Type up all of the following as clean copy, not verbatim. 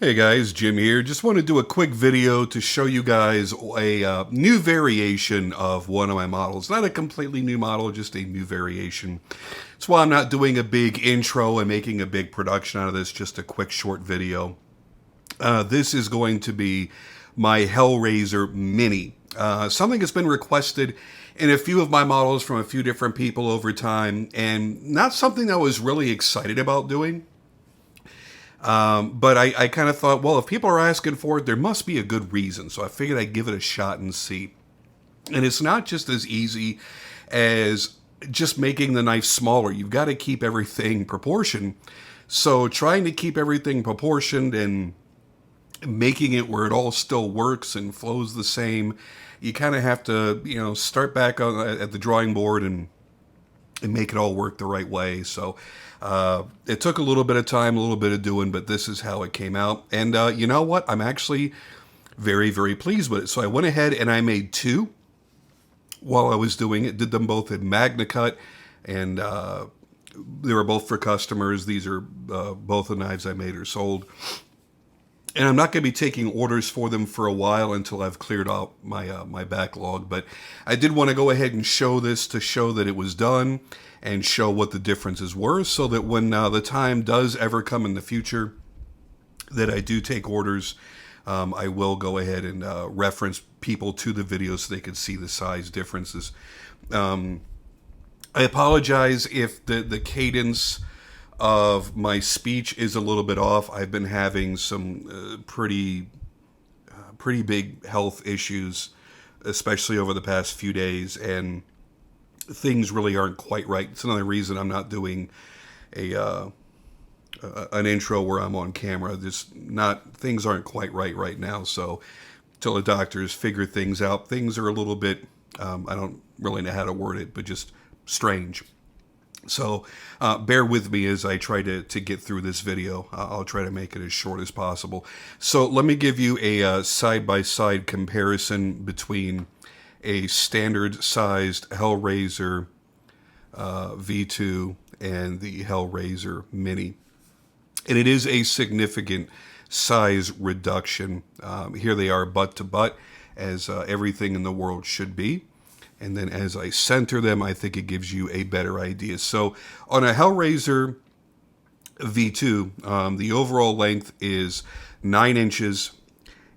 Hey guys, Jim here. Just want to do a quick video to show you guys a new variation of one of my models. Not a completely new model, just a new variation. That's why I'm not doing a big intro and making a big production out of this, just a quick short video. This is going to be my Hellraiser Mini. Something that's been requested in a few of my models from a few different people over time, and not something I was really excited about doing. But I kind of thought, well, if people are asking for it, there must be a good reason. So I figured I'd give it a shot and see. And it's not just as easy as just making the knife smaller. You've got to keep everything proportioned. So trying to keep everything proportioned and making it where it all still works and flows the same, you kind of have to, start back at the drawing board and make it all work the right way. So it took a little bit of time, a little bit of doing, but this is how it came out. And you know what? I'm actually very, very pleased with it. So I went ahead and I made two while I was doing it. Did them both in MagnaCut, and they were both for customers. These are both the knives I made or sold. And I'm not going to be taking orders for them for a while until I've cleared out my backlog. But I did want to go ahead and show this to show that it was done and show what the differences were, so that when the time does ever come in the future that I do take orders, I will go ahead and reference people to the video so they can see the size differences. I apologize if the cadence of my speech is a little bit off. I've been having some pretty big health issues, especially over the past few days, and things really aren't quite right. It's another reason I'm not doing an intro where I'm on camera. Things aren't quite right now. So till the doctors figure things out, things are a little bit, I don't really know how to word it, but just strange. So bear with me as I try to get through this video. I'll try to make it as short as possible. So let me give you a side-by-side comparison between a standard-sized Hellraiser V2 and the Hellraiser Mini. And it is a significant size reduction. Here they are butt to butt, as everything in the world should be. And then as I center them, I think it gives you a better idea. So on a Hellraiser V2, the overall length is 9 inches,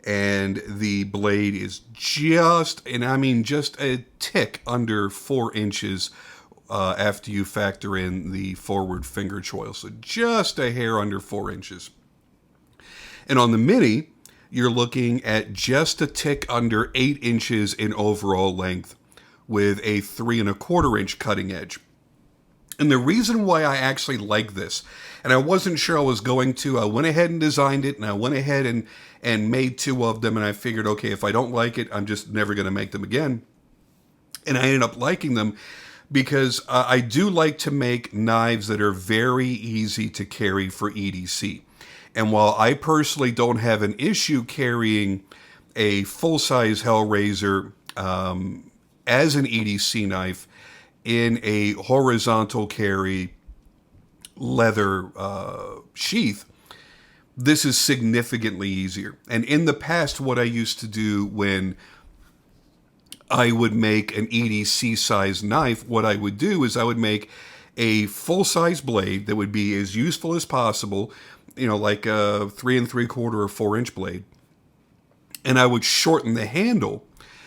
and the blade is just a tick under 4 inches after you factor in the forward finger choil. So just a hair under 4 inches. And on the Mini, you're looking at just a tick under 8 inches in overall length, with a 3 1/4 inch cutting edge. And the reason why I actually like this, and I wasn't sure I was going to, I went ahead and designed it, and I went ahead and made two of them, and I figured, okay, if I don't like it, I'm just never going to make them again. And I ended up liking them because I do like to make knives that are very easy to carry for EDC. And while I personally don't have an issue carrying a full-size Hellraiser as an EDC knife in a horizontal carry leather sheath, this is significantly easier. And in the past, what I used to do when I would make an EDC size knife, what I would do is I would make a full-size blade that would be as useful as possible, like a 3 3/4 or 4 inch blade. And I would shorten the handle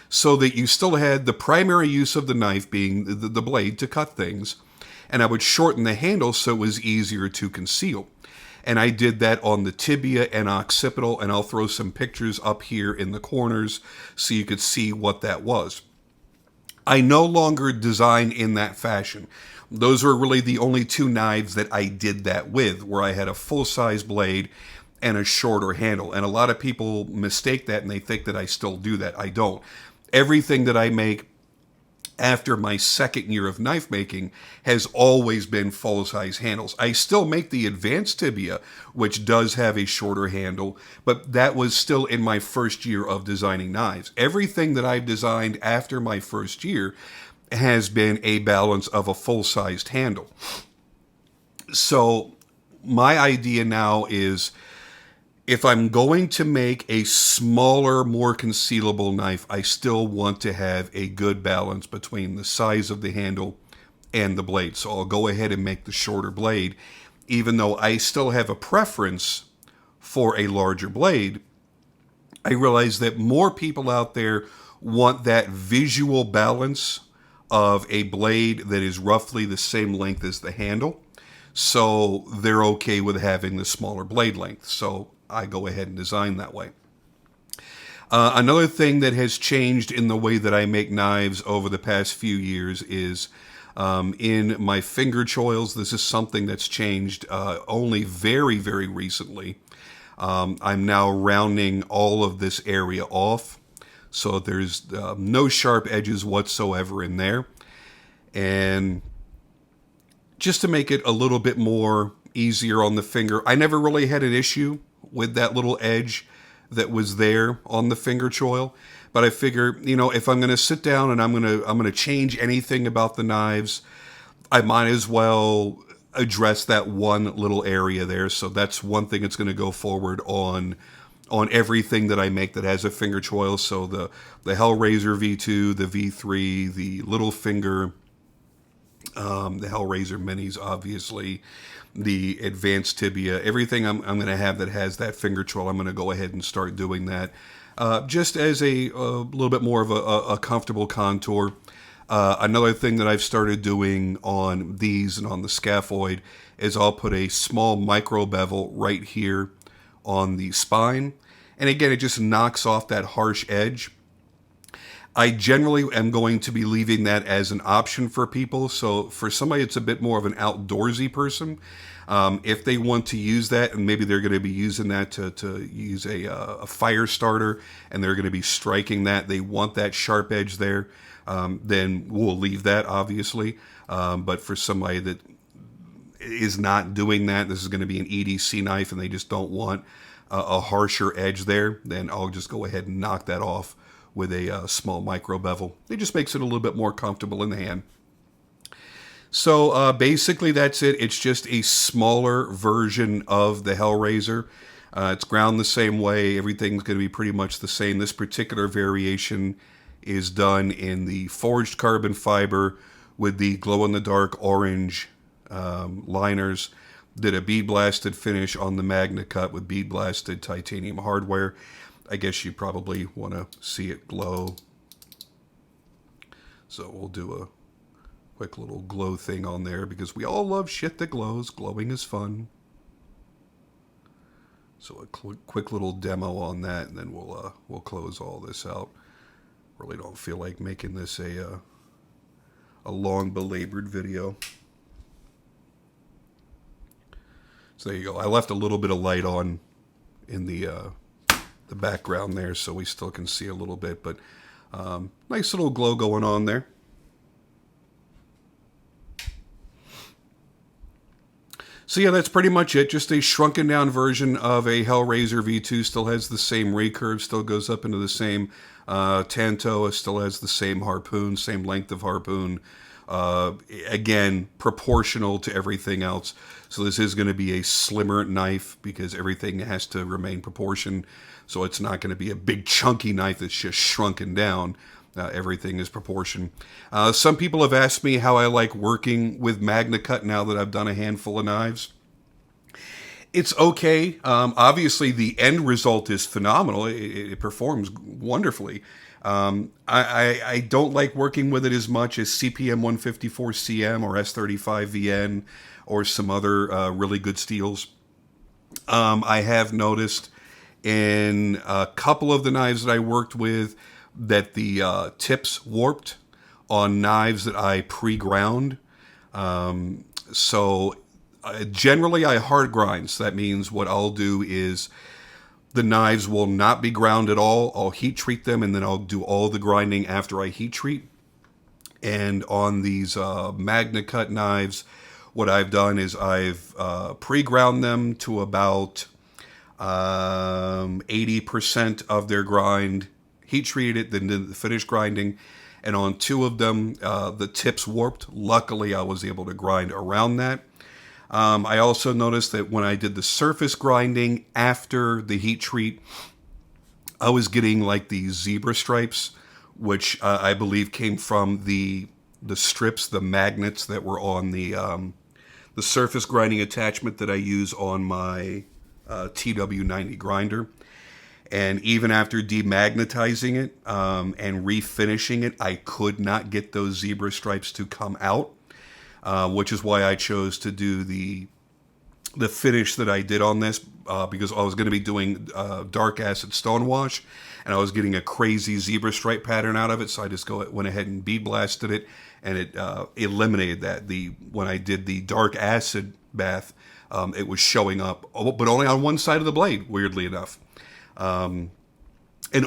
so that you still had the primary use of the knife being the blade to cut things. And I would shorten the handle so it was easier to conceal. And I did that on the tibia and occipital, and I'll throw some pictures up here in the corners so you could see what that was. I no longer design in that fashion. Those were really the only two knives that I did that with, where I had a full-size blade and a shorter handle. And a lot of people mistake that and they think that I still do that. I don't. Everything that I make after my second year of knife making has always been full-size handles. I still make the advanced tibia, which does have a shorter handle, but that was still in my first year of designing knives. Everything that I've designed after my first year has been a balance of a full-sized handle. So my idea now is If I'm going to make a smaller, more concealable knife, I still want to have a good balance between the size of the handle and the blade. So I'll go ahead and make the shorter blade, even though I still have a preference for a larger blade. I realize that more people out there want that visual balance of a blade that is roughly the same length as the handle. So they're okay with having the smaller blade length. So I go ahead and design that way. Another thing that has changed in the way that I make knives over the past few years is in my finger choils. This is something that's changed only very, very recently. I'm now rounding all of this area off, so there's no sharp edges whatsoever in there. And just to make it a little bit more easier on the finger, I never really had an issue with that little edge that was there on the finger choil. But I figure, if I'm going to sit down and I'm going to change anything about the knives, I might as well address that one little area there. So that's one thing that's going to go forward on everything that I make that has a finger choil. So the Hellraiser V2, the V3, the little finger, the Hellraiser minis, obviously, the advanced tibia, everything I'm going to have that has that finger choil, I'm going to go ahead and start doing that. Just as a little bit more of a comfortable contour. Another thing that I've started doing on these and on the scaphoid is I'll put a small micro bevel right here on the spine. And again, it just knocks off that harsh edge. I generally am going to be leaving that as an option for people. So for somebody that's a bit more of an outdoorsy person, if they want to use that, and maybe they're going to be using that to use a fire starter, and they're going to be striking that, they want that sharp edge there, then we'll leave that, obviously. But for somebody that is not doing that, this is going to be an EDC knife, and they just don't want a harsher edge there, then I'll just go ahead and knock that off with a small micro bevel. It just makes it a little bit more comfortable in the hand. So basically that's it. It's just a smaller version of the Hellraiser. It's ground the same way. Everything's going to be pretty much the same. This particular variation is done in the forged carbon fiber with the glow-in-the-dark orange liners. Did a bead blasted finish on the MagnaCut with bead blasted titanium hardware. I guess you probably want to see it glow. So we'll do a quick little glow thing on there because we all love shit that glows. Glowing is fun. So a quick little demo on that, and then we'll close all this out. Really don't feel like making this a long belabored video. So there you go. I left a little bit of light on in the background there, so we still can see a little bit, but nice little glow going on there. So yeah, that's pretty much it. Just a shrunken down version of a Hellraiser V2. Still has the same recurve, still goes up into the same tanto, still has the same harpoon, same length of harpoon. Again, proportional to everything else. So this is going to be a slimmer knife because everything has to remain proportion. So it's not going to be a big chunky knife that's just shrunken down. Everything is proportion. Some people have asked me how I like working with MagnaCut now that I've done a handful of knives. It's okay. Obviously, the end result is phenomenal. It performs wonderfully. I don't like working with it as much as CPM 154CM or S35VN or some other really good steels. I have noticed in a couple of the knives that I worked with that the tips warped on knives that I pre-ground. Generally I hard grind. So that means what I'll do is the knives will not be ground at all. I'll heat treat them, and then I'll do all the grinding after I heat treat. And on these MagnaCut knives, what I've done is I've pre-ground them to about 80% of their grind, heat treated it, then did the finished grinding. And on two of them, the tips warped. Luckily, I was able to grind around that. I also noticed that when I did the surface grinding after the heat treat, I was getting like these zebra stripes, which I believe came from the strips, the magnets that were on the surface grinding attachment that I use on my TW90 grinder. And even after demagnetizing it and refinishing it, I could not get those zebra stripes to come out, which is why I chose to do the finish that I did on this, because I was going to be doing dark acid stonewash, and I was getting a crazy zebra stripe pattern out of it, so I just went ahead and bead blasted it, and it eliminated that. When I did the dark acid bath, it was showing up, but only on one side of the blade, weirdly enough. And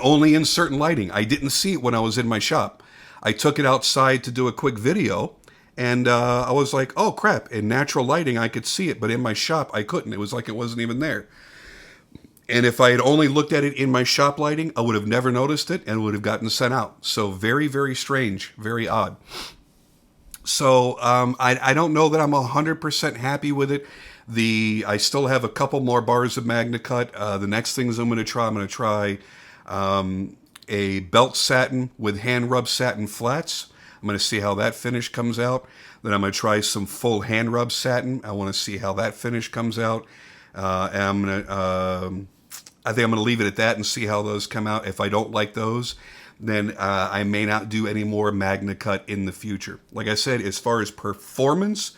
only in certain lighting. I didn't see it when I was in my shop. I took it outside to do a quick video, and I was like, oh crap, in natural lighting I could see it, but in my shop I couldn't. It was like it wasn't even there. And if I had only looked at it in my shop lighting, I would have never noticed it and would have gotten sent out. So very, very strange, very odd. So I don't know that I'm 100% happy with it. I still have a couple more bars of MagnaCut. The next things I'm going to try a belt satin with hand rub satin flats. I'm going to see how that finish comes out. Then I'm going to try some full hand rub satin. I want to see how that finish comes out. And I think I'm going to leave it at that and see how those come out. If I don't like those, then I may not do any more MagnaCut in the future. Like I said, as far as performance,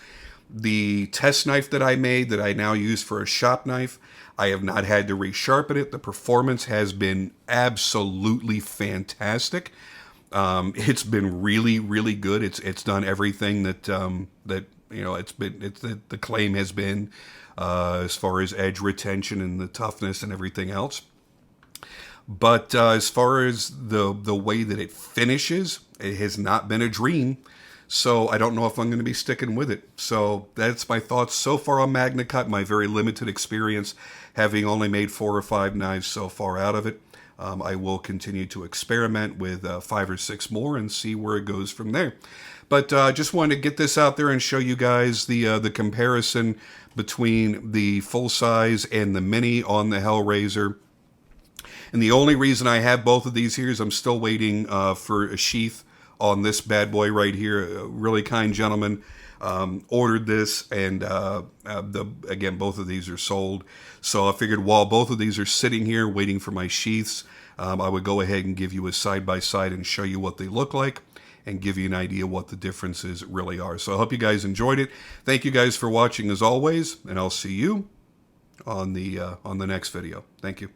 the test knife that I made that I now use for a shop knife, I have not had to resharpen it. The performance has been absolutely fantastic. It's been really, really good. It's done everything that the claim has been, as far as edge retention and the toughness and everything else. But as far as the way that it finishes, it has not been a dream. So I don't know if I'm going to be sticking with it. So that's my thoughts so far on MagnaCut, my very limited experience, having only made 4 or 5 knives so far out of it. I will continue to experiment with 5 or 6 more and see where it goes from there. But I just wanted to get this out there and show you guys the comparison between the full size and the mini on the Hellraiser. And the only reason I have both of these here is I'm still waiting for a sheath on this bad boy right here. A really kind gentleman ordered this, and again, both of these are sold. So I figured while both of these are sitting here waiting for my sheaths, I would go ahead and give you a side-by-side and show you what they look like and give you an idea what the differences really are. So I hope you guys enjoyed it. Thank you guys for watching as always, and I'll see you on the next video. Thank you.